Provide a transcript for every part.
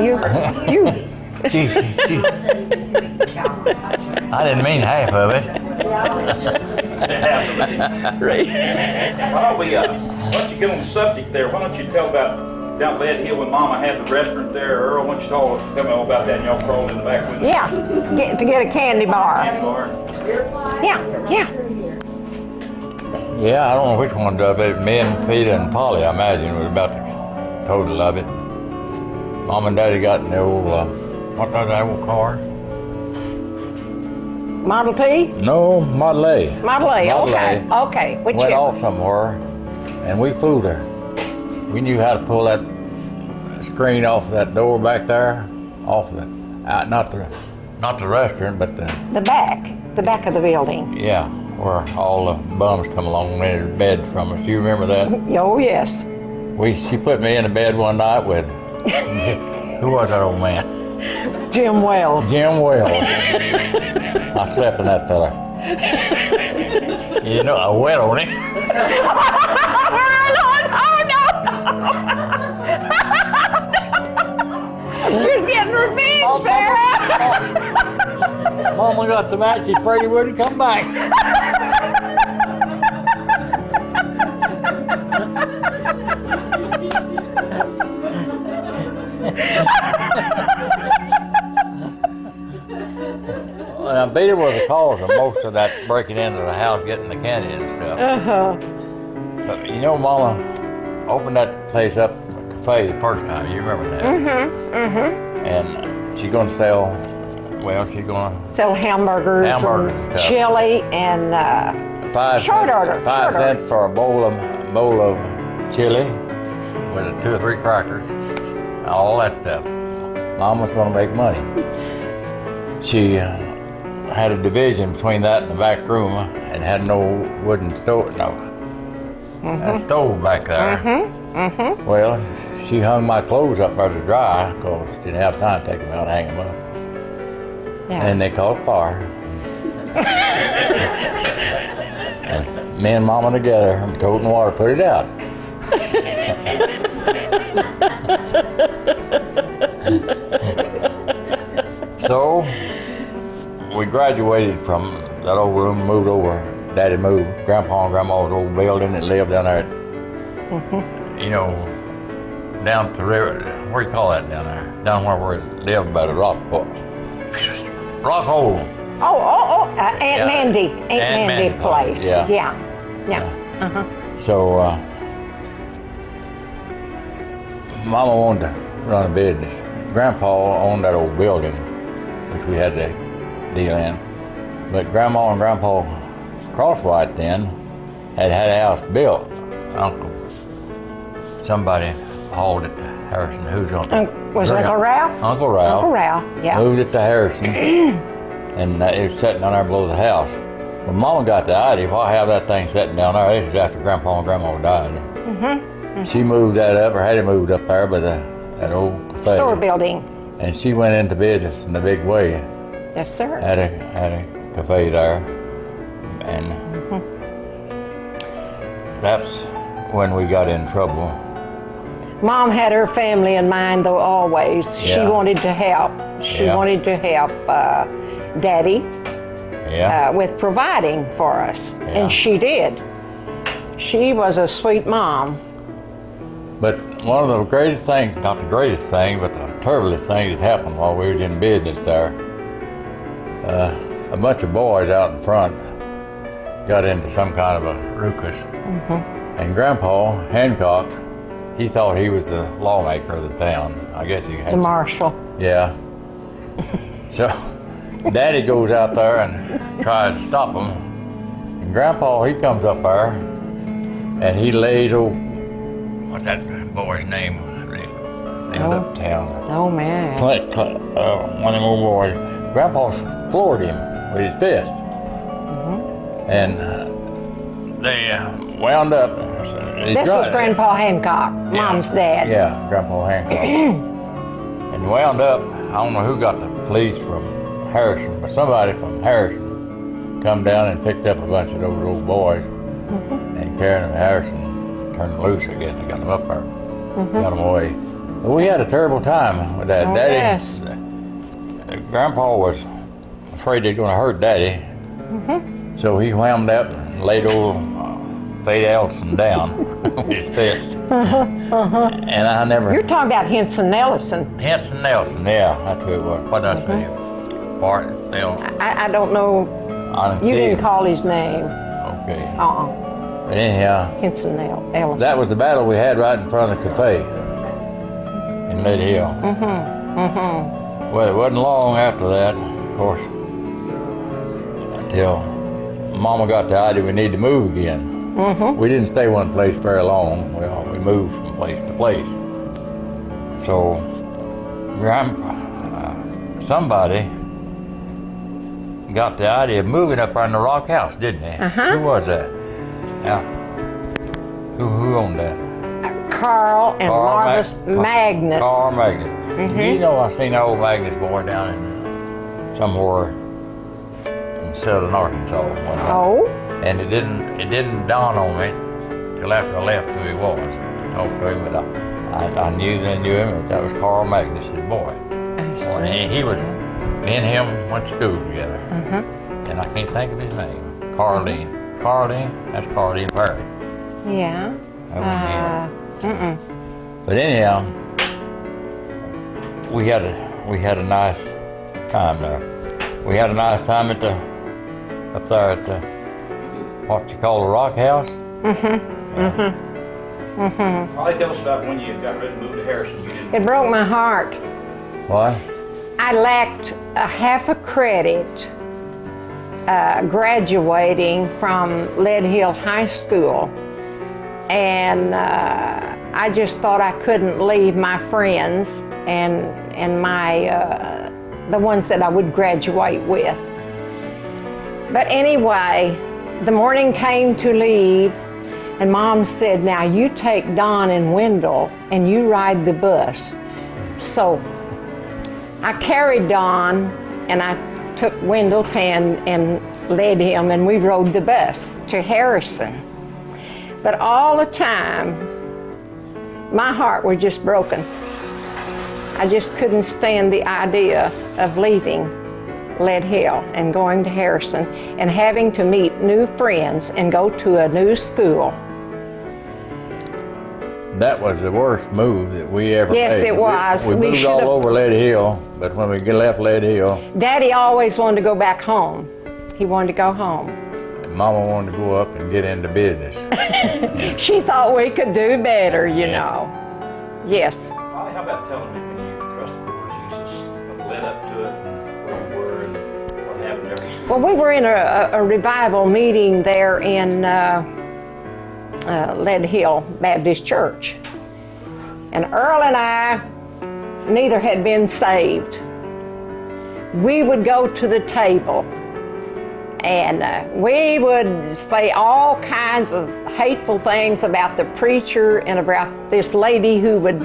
You. Gee. I didn't mean half of it. Right. Why don't you get on the subject there? Why don't you tell about down Lead Hill when Mama had the restaurant there? Earl, why don't you tell me all about that? And y'all crawled in the back window. Yeah, to get a candy bar. Candy bar. Yeah. Yeah, I don't know which one of it. Me and Peter and Polly, I imagine, was about the total of it. Mom and Daddy got in the old, what was that old car? Model T? No, Model A. Model A, Model okay. A. Okay, which Went year? off somewhere, and we fooled her. We knew how to pull that screen off of that door back there, off the, not the restaurant, but the back of the building. yeah, where all the bums come along and their beds from us. You remember that? Oh, yes. She put me in the bed one night with, who was that old man? Jim Wells. Jim Wells. I slept in that fella. You know, I wet on him. You're just getting revenge, Sarah. Mama got so mad she's afraid he wouldn't come back. Peter was the cause of most of that breaking into the house, getting the candy and stuff. But you know, Mama opened that place up, a cafe, the first time. You remember that? And she's gonna sell. She's gonna sell hamburgers and and stuff. chili and short order. 5 cents for a bowl of chili with 2 or 3 crackers, all that stuff. Mom was gonna make money. She had a division between that and the back room, and had no wooden stove, a stove back there. Well, she hung my clothes up there to dry, because she didn't have time to take them out and hang them up. Yeah. And they caught fire. And me and Mama together, toting water, put it out. So, we graduated from that old room, moved over. Daddy moved. Grandpa and Grandma's old building that lived down there. You know, down the river. What do you call that down there? Down where we lived by the rock hole. Aunt Mandy. Aunt Mandy place. Yeah. So, Mama wanted to run a business. Grandpa owned that old building, which we had to deal in. But Grandma and Grandpa Crosswhite then had a house built. Somebody hauled it to Harrison. Who's on it? Was Uncle Ralph? Uncle Ralph. Uncle Ralph, yeah. Moved it to Harrison, and it was sitting down there below the house. When Mama got the idea, why have that thing sitting down there? This is after Grandpa and Grandma died. She moved that up, or had it moved up there by that old cafe. Store building. And she went into business in a big way. Yes, sir. Had a cafe there, and that's when we got in trouble. Mom had her family in mind, though, always. She wanted to help. She wanted to help Daddy with providing for us, and she did. She was a sweet mom. But one of the greatest things, not the greatest thing, but the terriblest thing that happened while we was in business there, a bunch of boys out in front got into some kind of a ruckus. And Grandpa Hancock, he thought he was the lawmaker of the town. I guess he had The marshal. Yeah. So Daddy goes out there and tries to stop him. And Grandpa, he comes up there and he lays old, what's that boy's name? He was uptown. Oh, man. One of them old boys. Grandpa floored him with his fist. And they wound up. This was Grandpa Hancock, Mom's dad. Yeah, Grandpa Hancock. And wound up, I don't know who got the police from Harrison, but somebody from Harrison come down and picked up a bunch of those old boys and carried them to Harrison, turned them loose, I guess, and got them up there. Got them away. We had a terrible time with that. Oh, Daddy, yes. Grandpa was afraid they're going to hurt Daddy. So he whammed up and laid old Fade Elson down with his fist. And I never... You're talking about Henson Nelson. Henson Nelson, yeah, that's who it was. What did I say? Bart Nelson. I don't know. You didn't call his name. Okay. But anyhow, Henson Ellison. that was the battle we had right in front of the cafe in Lady Hill. Well, it wasn't long after that, of course, until Mama got the idea we need to move again. We didn't stay one place very long. Well, we moved from place to place. So, somebody got the idea of moving up on the rock house, didn't they? Who was that? Yeah. Who owned that? Carl and Marvis Magnus. Carl Magnus. You know, I seen that old Magnus boy down in somewhere in southern Arkansas one time. Oh. And it didn't dawn on me till after I left who he was. I talked to him, but I knew him that was Carl Magnus, his boy. And he was, me and him went to school together. And I can't think of his name. Carline, that's Carline Perry. Yeah. That was him. But anyhow, we had a nice time there. We had a nice time up there at the, what you call the Rock House. Probably tell us about when you got ready to move to Harrison. You didn't. It broke my heart. What? I lacked a half a credit graduating from Lead Hill High School. And I just thought I couldn't leave my friends and my the ones that I would graduate with. But anyway, the morning came to leave, and Mom said, "Now you take Don and Wendell and you ride the bus." So I carried Don and I took Wendell's hand and led him, and we rode the bus to Harrison. But all the time, my heart was just broken. I just couldn't stand the idea of leaving Lead Hill and going to Harrison and having to meet new friends and go to a new school. That was the worst move that we ever made. Yes, it was. We moved all over Lead Hill, but when we left Lead Hill... Daddy always wanted to go back home. He wanted to go home. Mama wanted to go up and get into business. She thought we could do better, you know. Yes. Molly, how about telling me when you trusted the Lord Jesus, what led up to it, where you were, and what happened every school? Well, we were in a revival meeting there in Lead Hill Baptist Church. And Earl and I, neither had been saved. We would go to the table and we would say all kinds of hateful things about the preacher and about this lady who would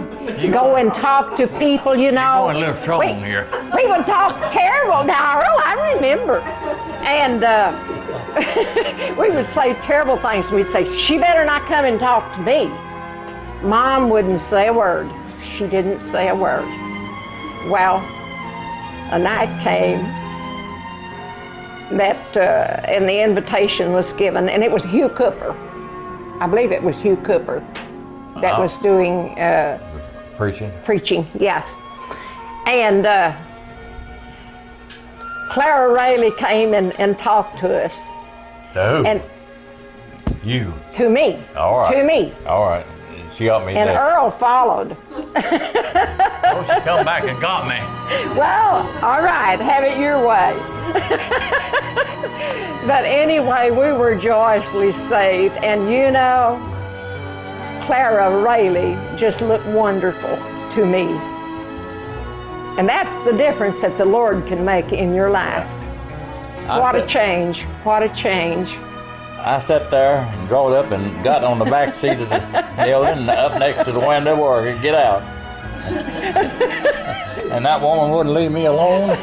go and talk to people, you know. You're going a little strong here. We would talk terrible. Now, Earl, I remember. And we would say terrible things. We'd say, "She better not come and talk to me." Mom wouldn't say a word. She didn't say a word. Well, a night came that, and the invitation was given, and it was Hugh Cooper. I believe it was Hugh Cooper that was doing preaching, yes. And Clara Rayleigh came and talked to us. To who? And you. To me. All right. To me. All right. She got me. And there. Earl followed. Oh, she come back and got me. Well, all right, have it your way. But anyway, we were joyously saved, and you know, Clara Rayleigh just looked wonderful to me. And that's the difference that the Lord can make in your life. What a change, what a change. I sat there and drove up and got on the back seat of the building, up next to the window where I could get out. And that woman wouldn't leave me alone.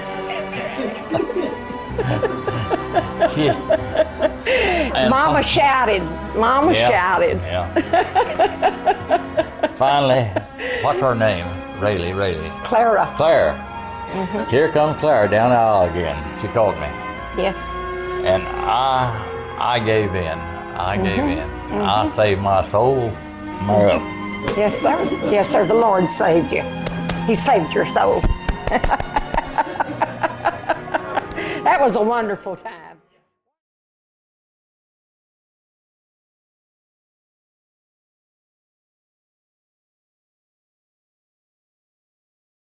Mama shouted. Mama shouted. Yeah. Finally, what's her name? Rayleigh. Clara. Claire. Here comes Claire down the aisle again. She called me. Yes. And I gave in. I gave in. I saved my soul. Yes, sir. Yes, sir. The Lord saved you. He saved your soul. That was a wonderful time.